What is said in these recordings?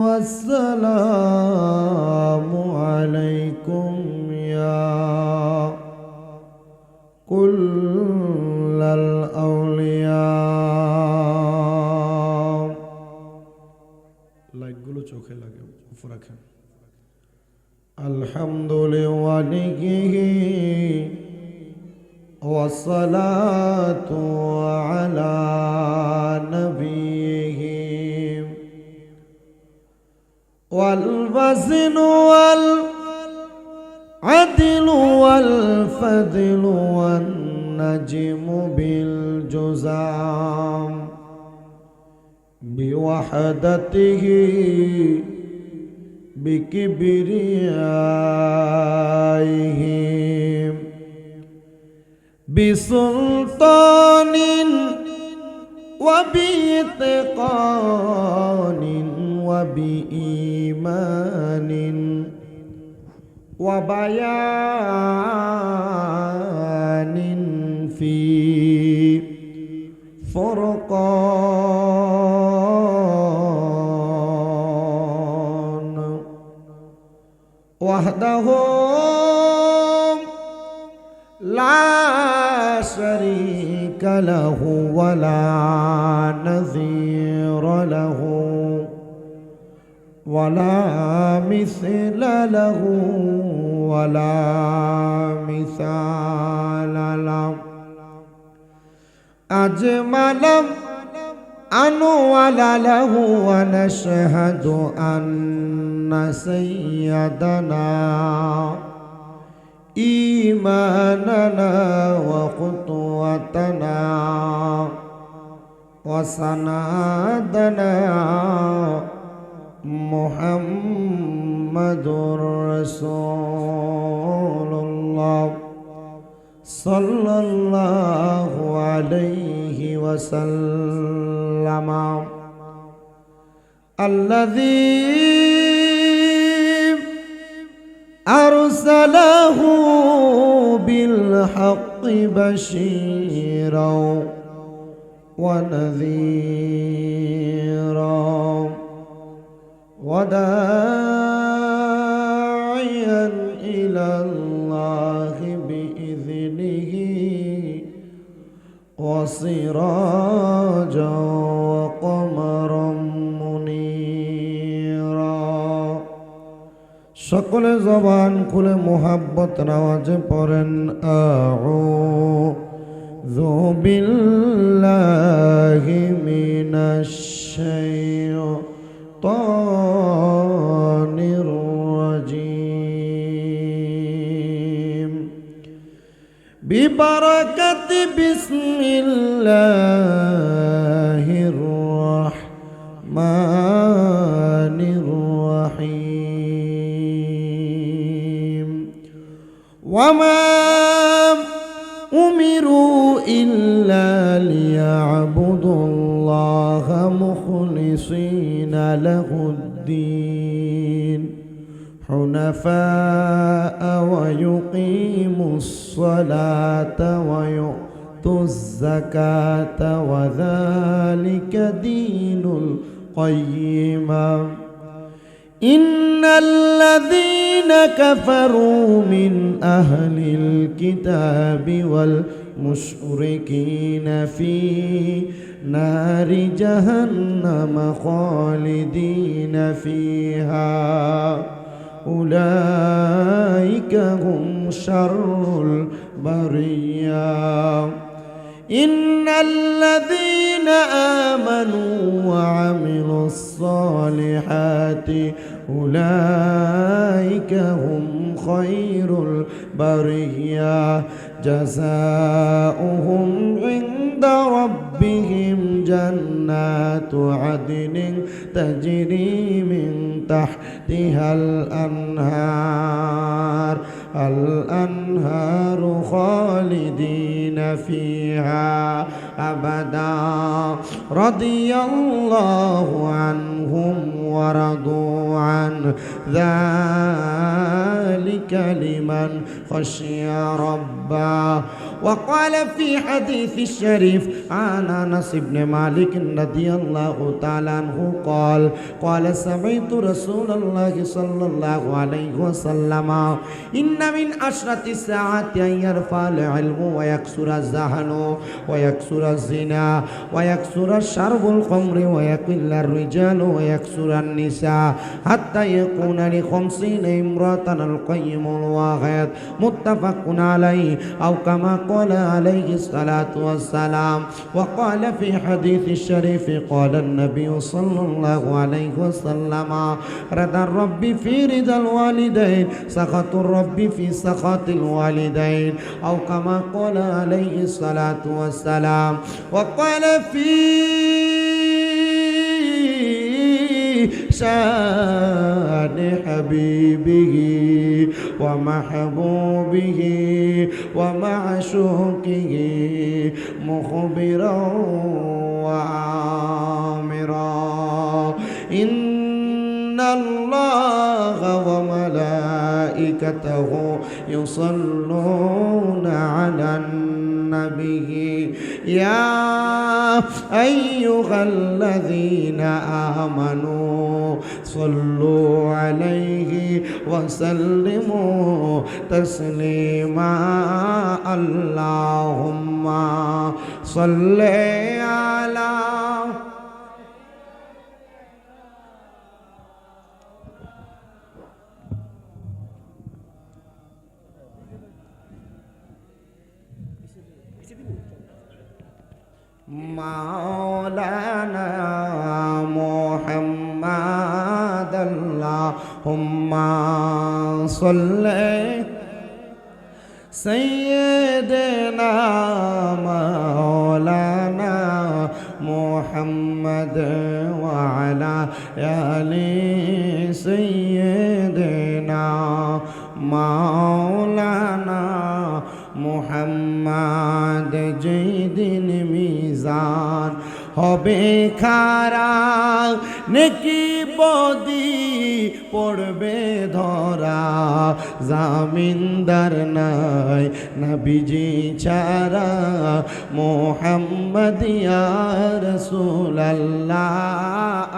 والسلام عليكم يا كل الأولياء লাইটগুলো চোখে লাগে উপরে রাখেন আলহামদুলিল্লাহি والصلاة على نبيه والوزن والعدل والفضل والنجم بالجزام بوحدته بكبريائه بسلطان وبإتقان وبإيمان وبيان في فرقان وحده لا شريك له ولا نظير له ولا مثل له ولا مثال له أجمل أنوال له ونشهد أن سيدنا إيماننا وقدوتنا وسندنا محمد رسول الله صلى الله عليه وسلم الذي أرسله بالحق بشيرا ونذيرا وداعيا إلى الله بإذنه وسراجا وقمرا منيرا সকল জবান খুলে মোহাব্বত নওয়াজে পড়েন আউযু বিল্লাহি মিনাশ শাইতানির রাজীম বিবারাকাতি বিসমিল্লাহির রাহমানির রাহিম وما أمروا إلا ليعبدوا الله مخلصين له الدين حنفاء ويقيموا الصلاة ويؤتوا الزكاة وذلك دين القيمة إن الذين كفروا من أهل الكتاب والمشركين في نار جهنم خالدين فيها أولئك هم شر البرية إن الذين آمنوا وعملوا الصالحات أولئك هم خير البرية جزاؤهم عند ربهم جنات عدن تجري من تحتها الأنهار خالدين فيها أبدا رضي الله عنهم ورضوا عنه ذلك ذلك لمن خشي ربه. وقال في حديث الشريف عن أنس بن مالك رضي الله تعالى عنه قال سمعت رسول الله صلى الله عليه وسلم إن من أشرة الساعة أن يرفع العلم ويكثر الزهن ويكثر الزنا ويكثر شرب الخمر ويقل الرجال ويكثر النساء حتى يكون ل50 امرأة القيم الواحد متفق عليه أو كما قال عليه الصلاة والسلام. وقال في حديث الشريف قال النبي صلى الله عليه وسلم رضا الرب في رضا الوالدين سخط الرب في سخط الوالدين أو كما قال عليه الصلاة والسلام. وقال في شان حبيبه ومحبوبه ومعشوقه مخبرا وآمرا إن الله وملائكته يصلون على النبي يا أيها الذين آمنوا صلوا عليه وسلموا تسليما اللهم صل على مولانا محمد اللهم صل سيدنا مولانا محمد وعلى آل سيدنا مولانا মুহাম্মদ যেদিন মিজান হবে খারা নেকি বদি পড়বে ধরা জামিনদার নাই নবীজি ছাড়া মুহাম্মদ ইয়া রাসূলুল্লাহ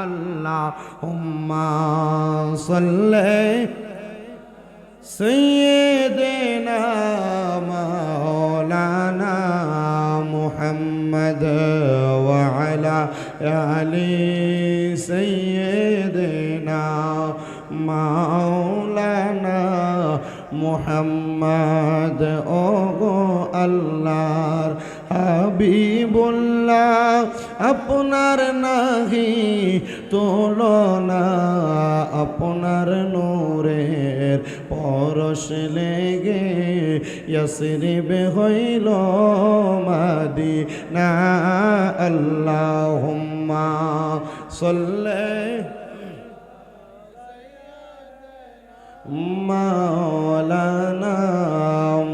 আল্লাহুম্মা সাল্লি سيدنا مولانا محمد وعلى آل سيدنا مولانا محمد ওগো আল্লাহর হাবিবুল্লাহ আপনার নাহি তুলনা আপনার নূরের পরশ লেগে ইয়াসরিব হইল মদিনা আল্লাহুম্মা সাল্লি مولانا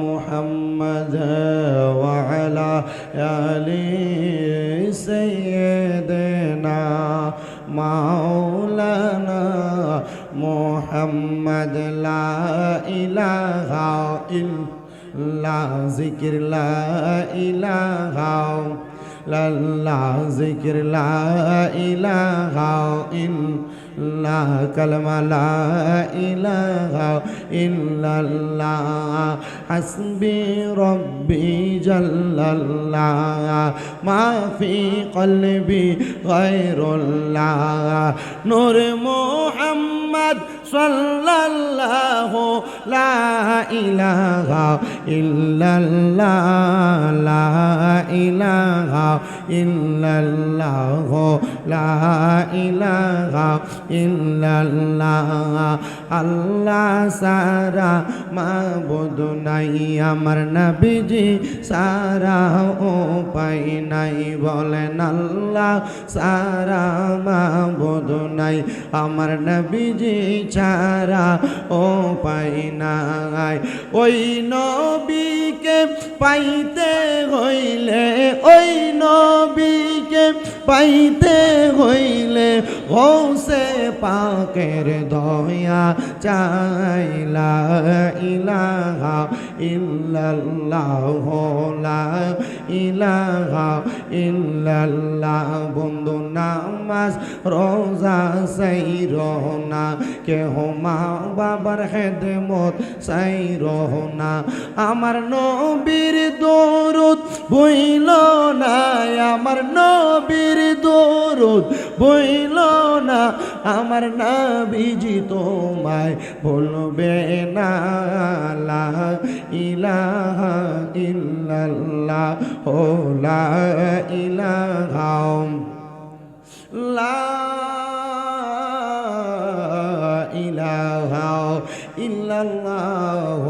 محمد وعلى آل سيدنا مولانا محمد لا إله إلا ذكر لا إله إلا الله ذكر لا إله إلا كلمة لا إله إلا الله حسبي ربي جل الله ما في قلبي غير الله نور محمد صلى الله لا إله إلا الله لا إله إلا الله لا إله إلا الله আল্লাহ সারা মাবুদ নাই আমার নবীজি সারা উপায় নাই বলেন আল্লাহ সারা মাবুদ নাই আমার নবীজি নবীজি ছাড়া ও পাই নাই। ওই নবীকে পাইতে হইলে, ওই নবীকে পাইতে হইলে গৌসে পাকের দয়া চাই। লা ইলাহা ইল্লাল্লাহ, লা ইলাহা ইল্লাল্লাহ। বন্ধু নামাজ রোজা সাইরো না, কেহ মা বাবার খেদমত সাইরো না। আমার নবীর দরুদ বইল না, আমার নবীর দরুদ বইল না। আমার নবীজি তোমায় বলবে না। লা ইলাহা ইল্লাল্লাহ, ও লা ইলাহা, লা ইলাহা ইল্লাল্লাহ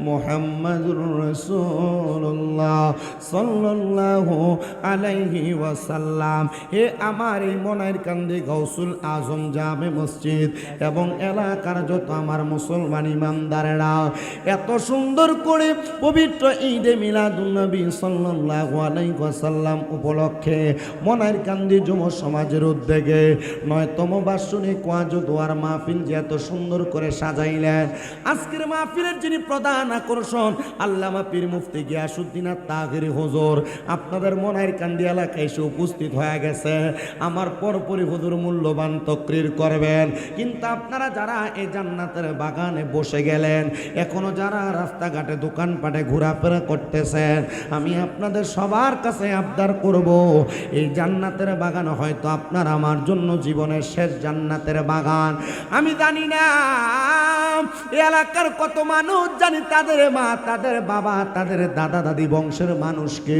মুহাম্মাদুর রাসূলুল্লাহ সাল্লাল্লাহু আলাইহি ওয়াসাল্লাম। হে আমার এই মনের কান্দে গাউসুল আজম জামে মসজিদ এবং এলাকার যত আমার মুসলমান ইমানদারেরা, এত সুন্দর করে পবিত্র ঈদে মিলাদুন নবী সাল্লাল্লাহু আলাইহি ওয়াসাল্লাম উপলক্ষে মনের কান্দি যুব সমাজের উদ্যোগে 9তম বার্ষিক ওয়াজ ও দোয়ার মাহফিল যে এত সুন্দর করে সাজাইলেন। আজকের মাহফিলের যিনি প্রধান আকর্ষণ আল্লামা পীর মুফতি গিয়াসউদ্দিন তাগিরি হুজুর আপনাদের মনের কান্দি এলাকায় এসে উপস্থিত হয়ে গেছে। আমার পরপরই হুজুর মূল্যবান তকরির করবেন। কিন্তু আপনারা যারা এই জান্নাতের বাগানে বসে গেলেন, এখনো যারা রাস্তাঘাটে দোকানপাটে ঘোরাফেরা করতেছেন, আমি আপনাদের সবার কাছে আবদার করব, এই জান্নাতের বাগান হয়তো আপনার আমার জন্য জীবনের শেষ জান্নাতের বাগান। আমি জানি না এলাকার কত মানুষ জানি তাদের মা, তাদের বাবা, তাদের দাদা দাদি বংশের মানুষকে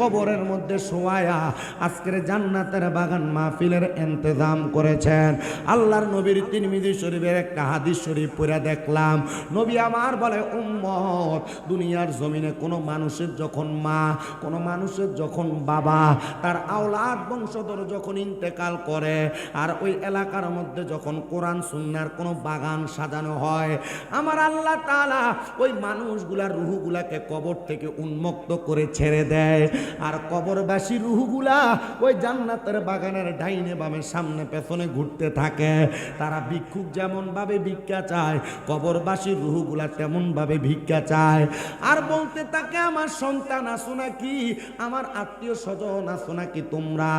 কবরের মধ্যে শোয়ায়া আজকের জান্নাতের বাগান মাহফিলের ইন্তজাম করেছেন। আল্লাহর নবীর তিরমিজি শরীফের একটা হাদিস শরীফ পড়ে দেখলাম, নবী আমার বলে, উম্মত দুনিয়ার জমিনে কোনো মানুষের যখন মা, কোনো মানুষের যখন বাবা, তার আওলাদ বংশধর যখন ইন্তেকাল করে, আর ওই এলাকার মধ্যে যখন কোরআন সুন্নাহর কোনো বাগান সাজানো হয়, আমার আল্লাহ তাআলা ওই মানুষগুলার রুহগুলাকে কবর থেকে উন্মুক্ত করে ছেড়ে দেয়। আর কবরবাসী রুহগুলা ওই জান্নাতের বাগানের ডাইনে বামে সামনে পেছনে ঘুরতে থাকে। তারা ভিক্ষুক যেমন ভাবে ভিক্ষা চায়, কবরবাসী রুহগুলা তেমন ভাবে ভিক্ষা চায়। আর বলতে থাকে, আমার সন্তান আছো নাকি, আমার আত্মীয় স্বজন আছো নাকি, তোমরা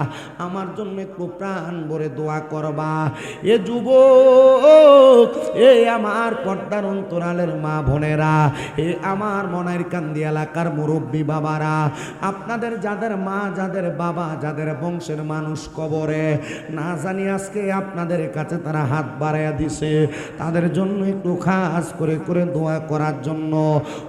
আমার জন্য একটু প্রাণ ভরে দোয়া করবা। এ যুবক, এ আমার পর্দার অন্তরালের মা বোনেরা, এ আমার মনের কান্দি এলাকার মুরব্বী বাবারা, আপনাদের যাদের মা, যাদের বাবা, যাদের বংশের মানুষ কবরে, না জানি আজকে আপনাদের কাছে তারা হাত বাড়াইয়া দিছে, তাদের জন্য একটু খাস করে করে দোয়া করার জন্য।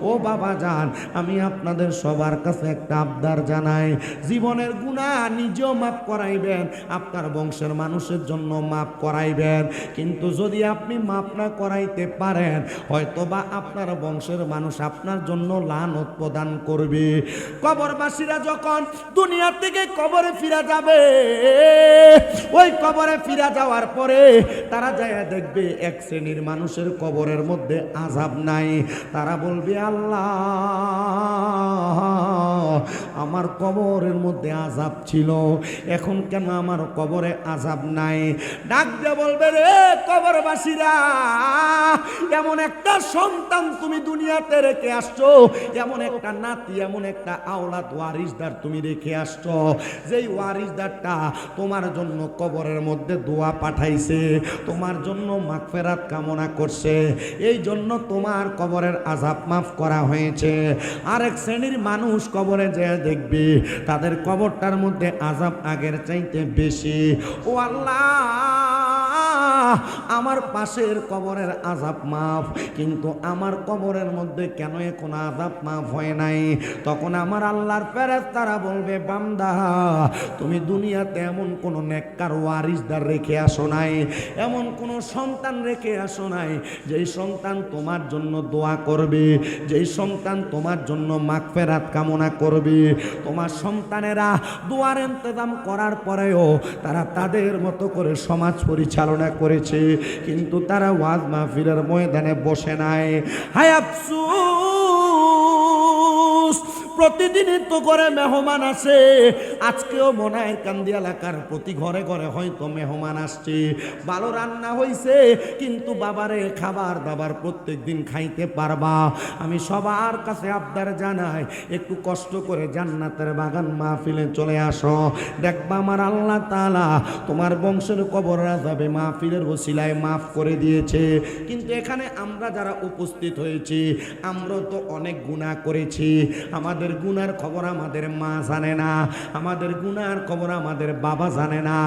ও বাবা যান, আমি আপনাদের সবার কাছে একটা আবদার জানাই, জীবনের গুনাহ নিজেও মাফ করাইবেন, আপনার বংশের মানুষের জন্য মাফ করাইবেন। কিন্তু যদি আপনি মাফ না করাইতে পারেন, হয়তোবা আপনার বংশের মানুষ আপনার জন্য লানত প্রদান করবে। কবরবাসীরা যখন দুনিয়া থেকে কবরে ফিরা যাবে, ওই কবরে ফিরা যাওয়ার পরে তারা যায় দেখবে এক শ্রেণীর মানুষের কবরের মধ্যে আযাব নাই। তারা বলবে, আল্লাহ আমার কবরের মধ্যে আযাব ছিল, এখন কেন আমার কবরে আযাব নাই? ডাক দিয়ে বলবে, রে কবরবাসীরা, এমন একটা সন্তান তুমি দুনিয়াতে রেখে আসছো, এমন একটা নাতি, এমন একটা আওলাদ ওয়ারিসদার তুমি রেখে আসছো, যেই ওয়ারিসদারটা তোমার জন্য কবরের মধ্যে দোয়া পাঠাইছে, তোমার জন্য মাগফিরাত কামনা করছে, এই জন্য তোমার কবরের আযাব মাফ করা হয়েছে। আরেক শ্রেণীর মানুষ কবরে যেয়ে দেখবে তাদের কবরটার মধ্যে আযাব আগের চাইতে বেশি। ও আল্লাহ, আমার পাশের কবরের আযাব মাফ, কিন্তু আমার কবরের মধ্যে কেন এখন আযাব মাফ হয় নাই? তখন আমার আল্লাহর ফেরেশতারা বলবে, বান্দা তুমি দুনিয়াতে এমন কোন নেককার ওয়ারিসদার রেখে আসো নাই, এমন কোন সন্তান রেখে আসো নাই যেই সন্তান তোমার জন্য দোয়া করবে, যেই সন্তান তোমার জন্য মাগফিরাত কামনা করবে। তোমার সন্তানেরা দোয়ার ইন্তজাম করার পরেও তারা তাদের মতো করে সমাজ পরিচালনা করেছে। করেছে, কিন্তু তারা ওয়াজ মাহফিলের ময়দানে বসে নাই। হায় আফসোস, প্রতিদিনই তো ঘরে মেহমান আসে, আজকেও মনে হয় কান্দি এলাকার প্রতি ঘরে ঘরে হয়তো মেহমান আসছে। ভালো রান্না হয়েছে, কিন্তু বাবারে খাবার দাবার প্রত্যেক দিন খাইতে পারবা? আমি সবার কাছে আবদার জানাই, একটু কষ্ট করে জান্নাতের বাগান মাহফিলে চলে আসো। দেখবা আমার আল্লাহ তাআলা তোমার বংশের কবর আযাবে মাহফিলের ওসিলায় মাফ করে দিয়েছে। কিন্তু এখানে আমরা যারা উপস্থিত হয়েছি, আমরা তো অনেক গুনাহ করেছি। আমাদের গুনার খবর আমাদের মা জানে না, আমাদের গুনার খবর আমাদের বাবা জানে না,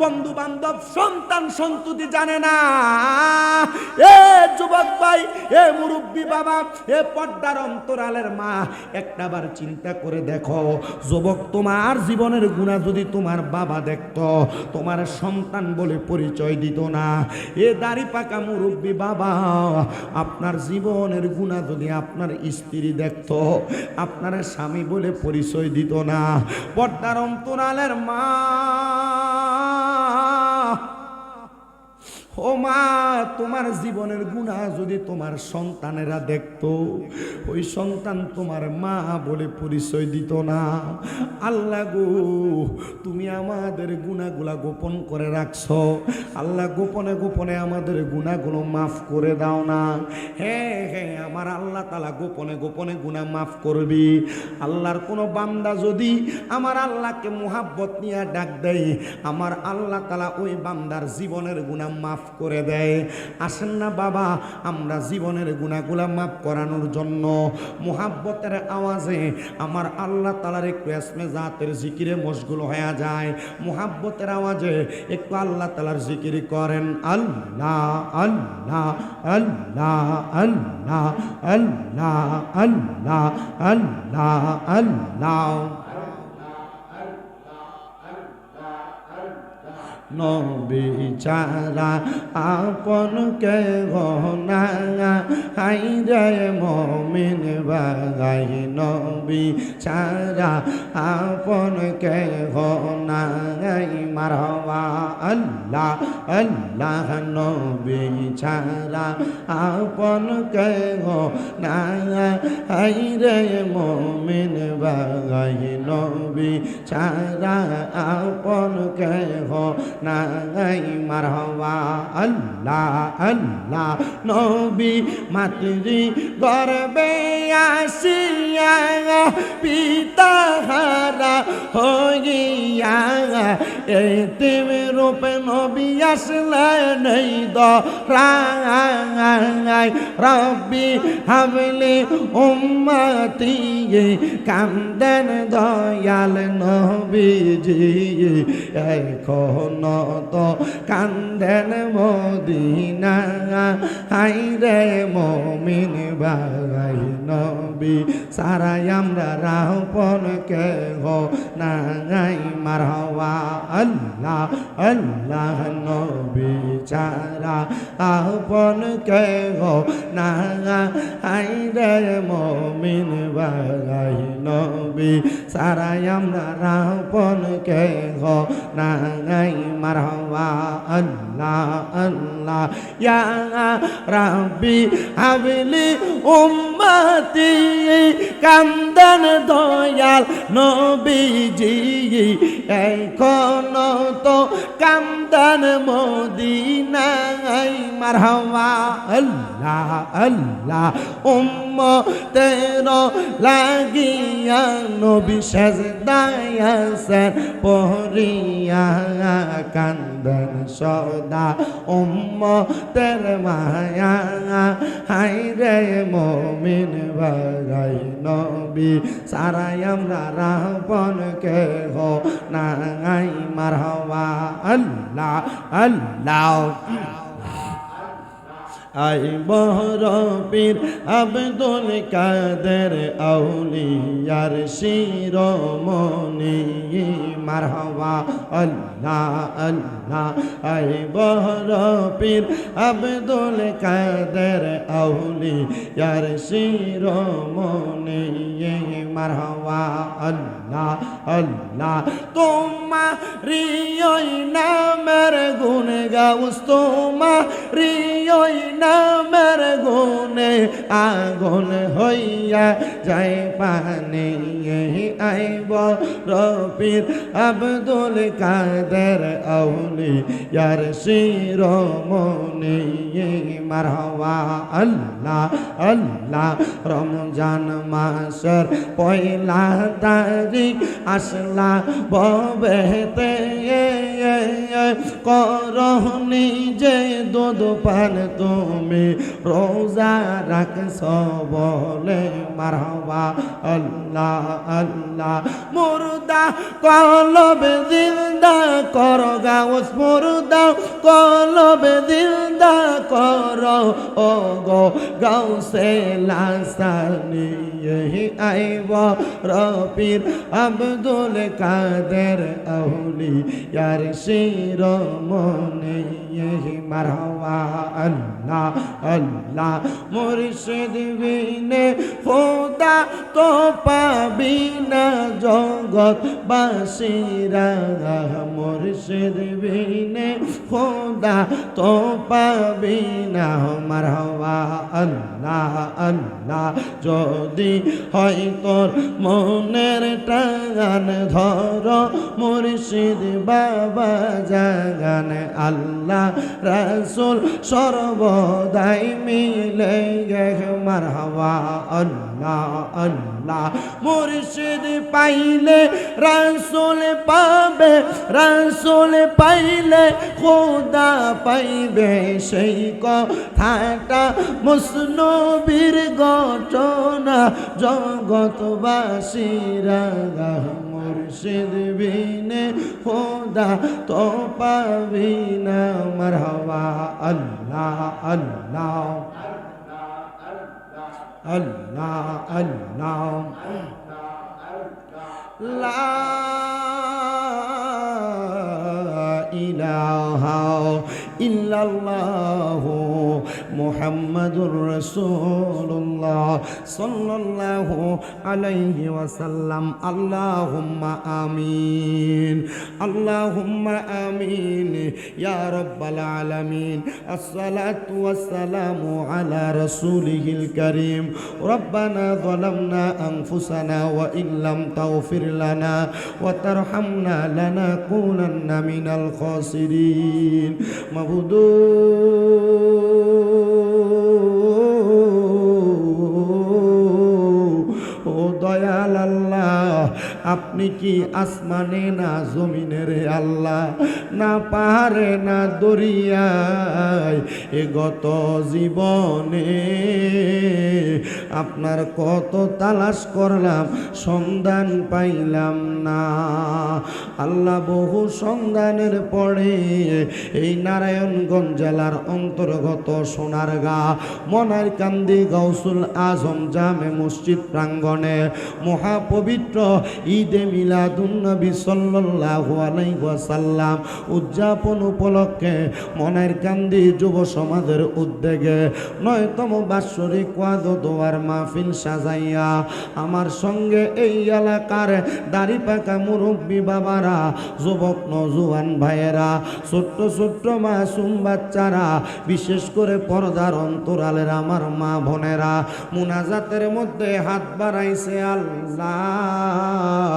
বন্ধু বান্ধব সন্তান সন্ততি জানে না। এ যুবক ভাই, এ মুরব্বী বাবা, এ পর্দার অন্তরালের মা, একটাবার চিন্তা করে দেখো, যুবক, তোমার জীবনের গুনাহ যদি তোমার বাবা দেখতো, তোমার সন্তান বলে পরিচয় দিত না। এ দাড়ি পাকা মুরব্বী বাবা, আপনার জীবনের গুনাহ যদি আপনার স্ত্রী দেখতো, আপনার স্বামী বলে পরিচয় দিত না। পর্দার অন্তরালের মা, ও মা, তোমার জীবনের গুনাহ যদি তোমার সন্তানেরা দেখতো, ওই সন্তান তোমার মা বলে পরিচয় দিত না। আল্লাহ গো, তুমি আমাদের গুনাহগুলা গোপন করে রাখছো। আল্লাহ, গোপনে গোপনে আমাদের গুনাহগুলো মাফ করে দাও না। হ্যাঁ হ্যাঁ, আমার আল্লাহ তাআলা গোপনে গোপনে গুনাহ মাফ করবি। আল্লাহর কোনো বান্দা যদি আমার আল্লাহকে মুহাব্বত নিয়ে ডাক দেয়, আমার আল্লাহ তাআলা ওই বান্দার জীবনের গুনাহ মাফ করে দেয়। আসেন না বাবা, আমরা জীবনের গুনাহগুলা মাফ করানোর জন্য মুহাব্বতের আওয়াজে আমার আল্লাহ তাআলার একটু ইসমে জাতের জিকিরে মশগুল হয়ে যায়। মুহাব্বতের আওয়াজে একটু আল্লাহ তাআলার জিকির করেন। আল্লাহ আল্লাহ আল্লাহ আল্লাহ আল্লাহ আল্লাহ আল্লাহ আল্লাহ। নবী ছাড়া আপন কেহ না, হাইরে মুমিন ভাই, নবী ছাড়া আপন কেহ নাই। মারহাবা আল্লাহ আল্লাহ, নবী ছাড়া আপন কেহ না, হাইরে মুমিন ভাই, নবী ছাড়া আপন কেহ নাই। মারহাবা আল্লাহ আল্লাহ, নবী মাতৃ গর্বে আসিয়া পিতা হারা হইয়া, এতিম রূপে নবী আসলেন এই দরায়। রব্বি হাবলি উম্মতি, কান্দেন দয়াল নবীজি, এখন তো কান্দেন মদিনা। হাইরে মুমিন ভাই, নবী সারাই আমরা রাহপন কেহ নাই। মারহাবা আল্লাহ আল্লাহ, নবী ছাড়া আপন কেহ না, হাইরে মুমিন ভাই, নবী সারাই আমরা রাহপন কেহ নাই। মারহাবা আল্লাহ আল্লাহ, ইয়া রাব্বি হাবলি উম্মতি, কান্দেন দয়াল নবীজি, এখন তো কান্দেন মদিনায়। মারহাবা আল্লাহ আল্লাহ, উম্মতের লাগিয়া নবী সেজদায় আছেন পড়িয়া, কান্দেন সদা উম্মতের মায়া। হাইরে মুমিন ভাই, নবী সারাই আমরা রাহপন কেহ নাই। মারহাবা আল্লাহ আল্লাহ, আই বহরপীর আব্দুল কাদের আউলিয়ার শিরোমণি মারহাবা আল্লাহ আল্লাহ আই বহরপীর আব্দুল কাদের আউলিয়ার শিরোমণি মারহাবা আল্লাহ আল্লাহ তোমারি ওই নামের গুণ গাউস তোমারি ওই নামের গুণে আগুন হইয়া যায় পানি আইব রবির আব্দুল কাদের আউলিয়ার শিরোমণি মারহাবা আল্লাহ আল্লাহ রমজান মাসের পয়লা তারিখ আসলা ববেতে করহনি যে দুধ পান তুমি রোজা রাখছ বলে মারহাবা আল্লাহ আল্লাহ মুর্দা কলবে জিন্দা কর গাউস মুর্দা কলবে জিন্দা কর ও গো গাউসে লাসানি আইব রবির আব্দুল কাদের আউলিয়ার শিরোমণি মারহাবা আল্লাহ আল্লাহ মুর্শিদ বিনে খোদা তো পাবি না জগৎ বাসীরা মুর্শিদ বিনে খোদা তো পাবি না মারহাবা আল্লাহ আল্লাহ যদি হয় তোর মনের টান ধর মুর্শিদ বাবা জাগান আল্লাহ রাসূল সর্বদাই মিলে গে মারহাবা আল্লাহ আল্লাহ মুর্শিদ পাইলে রাসূল পাবে রাসূল পাইলে খোদা পাইবে সেই কথাটা মুসনবীর ঘটনা জগৎবাসীরা মুর্শিদ বিনে খোদা তো পাবি না মারহাবা আল্লাহ আল্লাহ আল্লাহ আল্লাহ লা ইলাহা ইল্লাল্লাহু মুহাম্মাদুর রাসূলুল্লাহ সাল্লাল্লাহু আলাইহি ওয়াসাল্লাম আল্লাহুম্মা আমিন আল্লাহুম্মা আমিন ইয়া রাব্বাল আলামিন আসসালাতু ওয়াসসালামু আলা রাসূলিহিল কারীম রব্বানা যালামনা আনফুসানা ওয়া ইল্লাম তাগফির লানা ওয়া তারহামনা লানাকুনান্না মিনাল খাসিরিন মাবুদু ও দয়াল আল্লাহ আপনি কি আসমানে না জমিনে রে আল্লাহ না পাহাড়ে না দরিয়ায় এ গত জীবনে আপনার কত তালাশ করলাম সন্ধান পাইলাম না আল্লাহ বহু সন্ধানের পরে এই নারায়ণগঞ্জ জেলার অন্তর্গত সোনারগাঁ মনারকান্দি গাউসুল আজম জামে মসজিদ প্রাঙ্গণে মহাপবিত্র ঈদে মিলাদুন্নবী সাল্লাল্লাহু আলাইহি ওয়াসাল্লাম উদযাপন উপলক্ষে মনারকান্দি যুব সমাজের উদ্যোগে 9তম বাৎসরিক ওয়াজ ও দোয়ার মাহফিল সাজাইয়া আমার সঙ্গে এই এলাকার দাড়ি পাকা মুরব্বী বাবারা যুবক নওজোয়ান ভাইয়েরা ছোট্ট ছোট্ট মাসুম বাচ্চারা বিশেষ করে পর্দার অন্তরালের আমার মা বোনেরা মুনাজাতের মধ্যে হাত বাড়াইছে আল্লাহ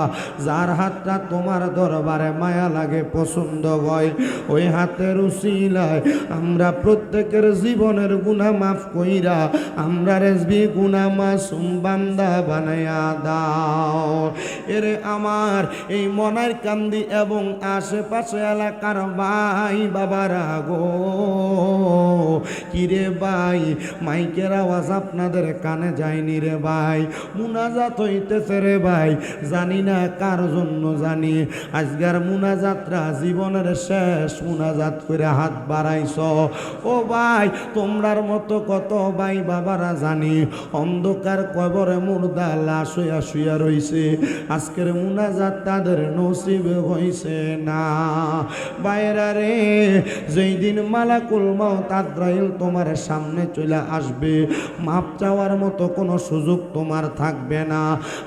যার হাতটা তোমার দরবারে মায়া লাগে পছন্দ হয় ওই হাতের উসিলায় আমরা প্রত্যেকের জীবনের গুনাহ মাফ কইরা আমরা রেজবি গুনাহ মাসুম বান্দা বানায়া দাও এরে আমার এই মনারকান্দি এবং আশেপাশে এলাকার ভাই বাবারা গো কিরে ভাই মাইকের আওয়াজ আপনাদের কানে যায়নি রে ভাই মুনাজাত হইতেছে রে ভাই জানি না কার জন্য জানি আজকের মুনাজাতরা জীবনের শেষ মুনাজাত করে হাত বাড়াইছ ও ভাই তোমরার মতো কত ভাই বাবারা জানি অন্ধকার কবরে মুর্দা লাশ হইয়া শুইয়া রইছে, আজকের মুনাজাত তাদের নসিব হইছে না। বাইরা রে, যেই দিন মালাকুল মাউত আজরাইল তোমার সামনে চলে আসবে, মাপ চাওয়ার মতো কোনো সুযোগ তোমার থাকবে না।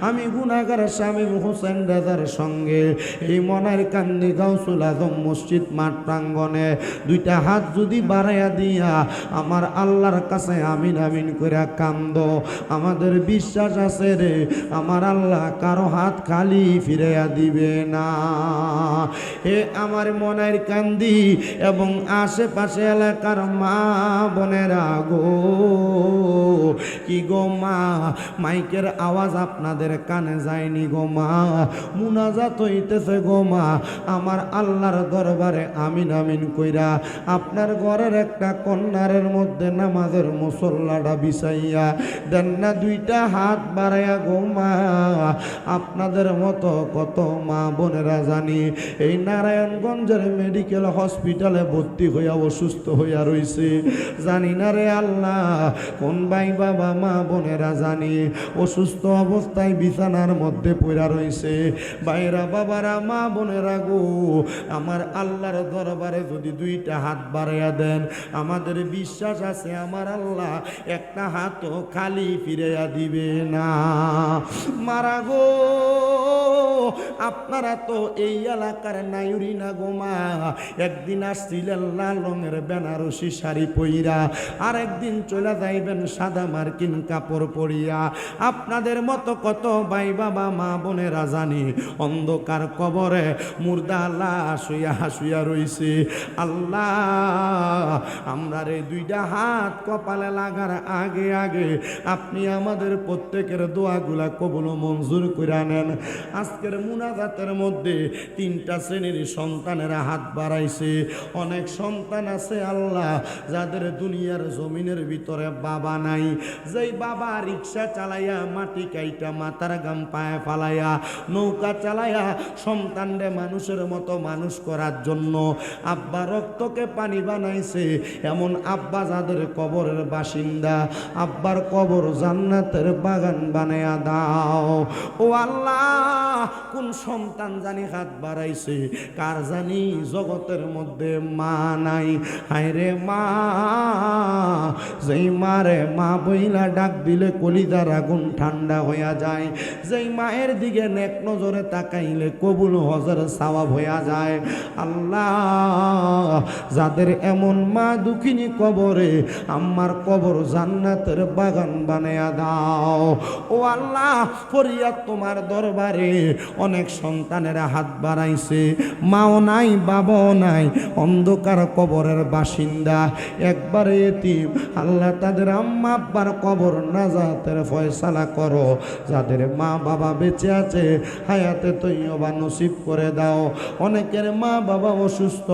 আমি গুনাহগার শামীম হোসেন রাজার সঙ্গে এই মনের কান্দি গাউসুল আজম মসজিদ মাঠ প্রাঙ্গণে দুইটা হাত যদি বাড়াইয়া দিয়া আমার আল্লাহর কাছে আমিন আমিন করে কান্দ, আমাদের বিশ্বাস আছে রে আমার আল্লাহ কারো হাত খালি ফিরাইয়া দিবে না। হে আমার মনের কান্দি এবং আশেপাশে এলাকার মা বোনেরা গো, কি গো মা, মাইকের আওয়াজ আপনাদের কানে যায়নি গো মা, মুনাজাত হইতেছে গো মা, আমার আল্লাহর দরবারে আমিন আমিন কইরা আপনার ঘরের একটা কন্যারের মধ্যে নামাজের মুসল্লাটা বিছাইয়া দেন না দুইটা হাত বাড়াইয়া গো মা। আপনাদের মতো কত মা বোনেরা জানি এই নারায়ণগঞ্জের মেডিকেল হসপিটালে ভর্তি হইয়া অসুস্থ হইয়া রইছে, জানি না রে আল্লাহ কোন ভাই বাবা মা বোনেরা জানি অসুস্থ অবস্থায় বিছানার মধ্যে পড়া রইছে। ভাইরা বাবারা মা বোনেরা গো, আমার আল্লাহর দরবারে যদি দুইটা হাত বাড়াইয়া দেন, আমাদের বিশ্বাস আছে আমার আল্লাহ একটা হাতও খালি ফিরাইয়া দিবে না। মারা গো, আপনারা তো এই এলাকার নায়ুরি না গো মা, একদিন আসছিলেন লাল রঙের বেনারসি শাড়ি পইরা, আর একদিন চলে যাইবেন সাদা মার্কিন কাপড় পরিয়া। আপনাদের মতো কত ভাই বাবা মা বোনেরা জানি অন্ধকার কবরে মুর্দা লাশ শুইয়া শুইয়া রইছে। আল্লাহ আমরা রে দুইটা হাত কপালে লাগার আগে আগে আপনি আমাদের প্রত্যেকের দোয়াগুলা কবুল মঞ্জুর করে নেন। আজকের মুনাজাতের মধ্যে তিনটা শ্রেণীর সন্তানেরা হাত বাড়াইছে। অনেক সন্তান আছে আল্লাহ যাদের দুনিয়ার জমিনের ভিতরে বাবা নাই, যেই বাবা রিক্সা চালাইয়া মাটি কাইটা মাথার গাম পায়ে ফালাইয়া নৌকা চালাইয়া সন্তানরে মানুষের মতো মানুষ করার জন্য আব্বা রক্তকে পানি বানাইছে, এমন আব্বা যাদের কবরের বাসিন্দা, আব্বার কবর জান্নাতের বাগান বানায়া দাও। ও আল্লাহ, কোন সন্তান জানি হাত বাড়াইছে, কার জানি জগতের মধ্যে মা নাই। হায়রে মা, যেই মারে মা বইলা ডাক দিলে কলিজার আগুন ঠান্ডা হইয়া যায়, যেই মায়ের দিকে নেক নজরে তাকাইলে কবুল হজের সওয়াব হইয়া যায়। আল্লাহ, যাদের এমন মা দুঃখিনী কবরে, আমার কবর জান্নাতের বাগান বানায়া দাও। ও আল্লাহ, ফরিয়াদ তোমার দরবারে, অনেক সন্তানেরা হাত বাড়াইছে, মাও নাই বাবাও নাই, অন্ধকার কবরের বাসিন্দা, একবারে এতিম। আল্লাহ তাদের আম্মা আব্বার কবর নাজাতের ফয়সালা করো। যাদের মা বাবা বেঁচে আছে হায়াতে তৈয়বা নসিব করে দাও। অনেকের মা বাবা অসুস্থ,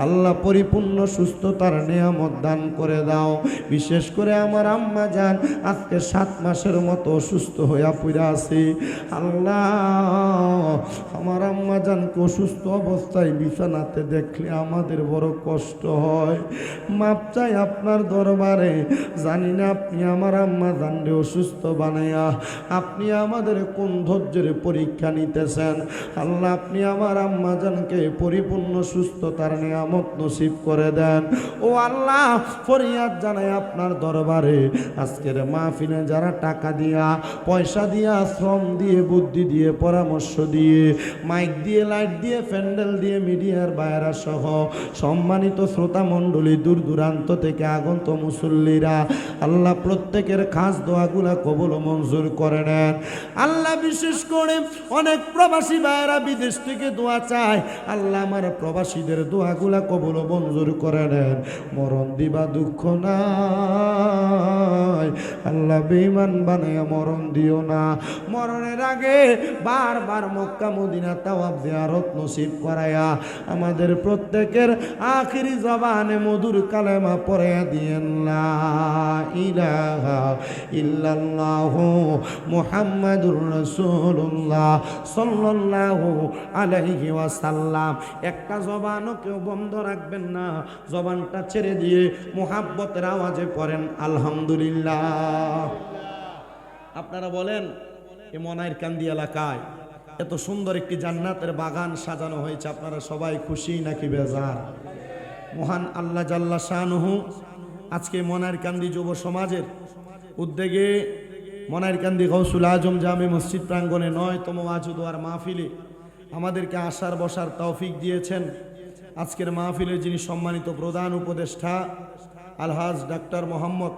আল্লাহ পরিপূর্ণ সুস্থতার নিয়ামত দান করে দাও। বিশেষ করে আমার আম্মা জান আজকে 7 মাসের মতো অসুস্থ হইয়া পড়ে আছে। আল্লাহ, আমার আম্মা জানকে অসুস্থ অবস্থায় বিছানাতে দেখলে আমাদের বড় কষ্ট হয়। মাপ চাই আপনার দরবারে, জানি না আপনি আমার আম্মা জানরে অসুস্থ বানাইয়া আপনি আমাদের কোন ধৈর্যের পরীক্ষা নিতেছেন। আল্লাহ, আপনি আমার আম্মা জানকে পরিপূর্ণ সুস্থতার নিয়ামত নসিব করে দেন। ও আল্লাহ, ফরিয়াদ জানাই আপনার দরবারে, আজকের মাহফিলে যারা টাকা দিয়া পয়সা দিয়া শ্রম দিয়ে বুদ্ধি দিয়ে পরামর্শ দিয়ে মাইক দিয়ে লাইট দিয়ে প্যান্ডেল দিয়ে মিডিয়ার বাইরা সহ সম্মানিত শ্রোতা মণ্ডলী দূর দূরান্ত থেকে আগত মুসল্লিরা, আল্লাহ প্রত্যেকের খাস দোয়াগুলা কবুল মঞ্জুর করে নেন। আল্লাহ, বিশেষ করে অনেক প্রবাসী ভাইয়েরা বিদেশ থেকে দোয়া চায়, আল্লাহ আমার প্রবাসীদের দোয়াগুলা কবুল মঞ্জুর করে নেন। মরণ দিবা দুঃখ নাই, আল্লাহ বেঈমান বানায়া মরণ দিও না। মরণের আগে বারবার মক্কা মদিনা তাওয়াফ জিয়ারত নসিব করায়া আমাদের প্রত্যেকের আখিরি জবানে মধুর কালেমা পড়াইয়া দিয়েন না। ইলাহা ইল্লাল্লাহু মুহাম্মাদুর রাসূলুল্লাহ সাল্লাল্লাহু আলাইহি ওয়াসাল্লাম। একটা জবানও কেউ বন্ধ রাখবেন না, জবানটা ছেড়ে দিয়ে মুহাব্বতের আওয়াজে পড়েন আলহামদুলিল্লাহ। আপনারা বলেন এই মনাইরকান্দি এলাকায় এত সুন্দর একটি জান্নাতের বাগান সাজানো হয়েছে, আপনারা সবাই খুশি নাকি বেজার? মহান আল্লাহ জাল্লা শানুহু আজকে মনাইরকান্দি যুব সমাজের উদ্যোগে মনাইরকান্দি গৌসুল আজম জামে মসজিদ প্রাঙ্গণে ৯তম ওয়াজুদোয়ার মাহফিলে আমাদেরকে আসার বসার তৌফিক দিয়েছেন। আজকের মাহফিলে যিনি সম্মানিত প্রধান উপদেষ্টা আলহাজ ডাক্তার মোহাম্মদ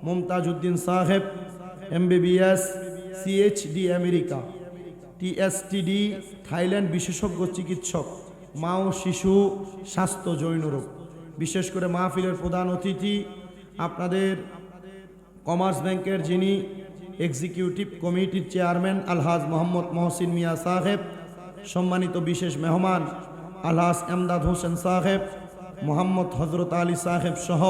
মুমতাজ উদ্দিন সাহেব, MBBS, CHD America, TSTD Thailand বিশেষজ্ঞ চিকিৎসক, মা ও শিশু স্বাস্থ্য জৈন রোগ। বিশেষ করে মাহফিলের প্রধান অতিথি আপনাদের কমার্স ব্যাংকের যিনি এক্সিকিউটিভ কমিটির চেয়ারম্যান আলহাজ মোহাম্মদ মহসিন মিয়া সাহেব, সম্মানিত বিশেষ মেহমান আলহাজ এমদাদ হোসেন সাহেব, মোহাম্মদ হজরত আলী সাহেব সহ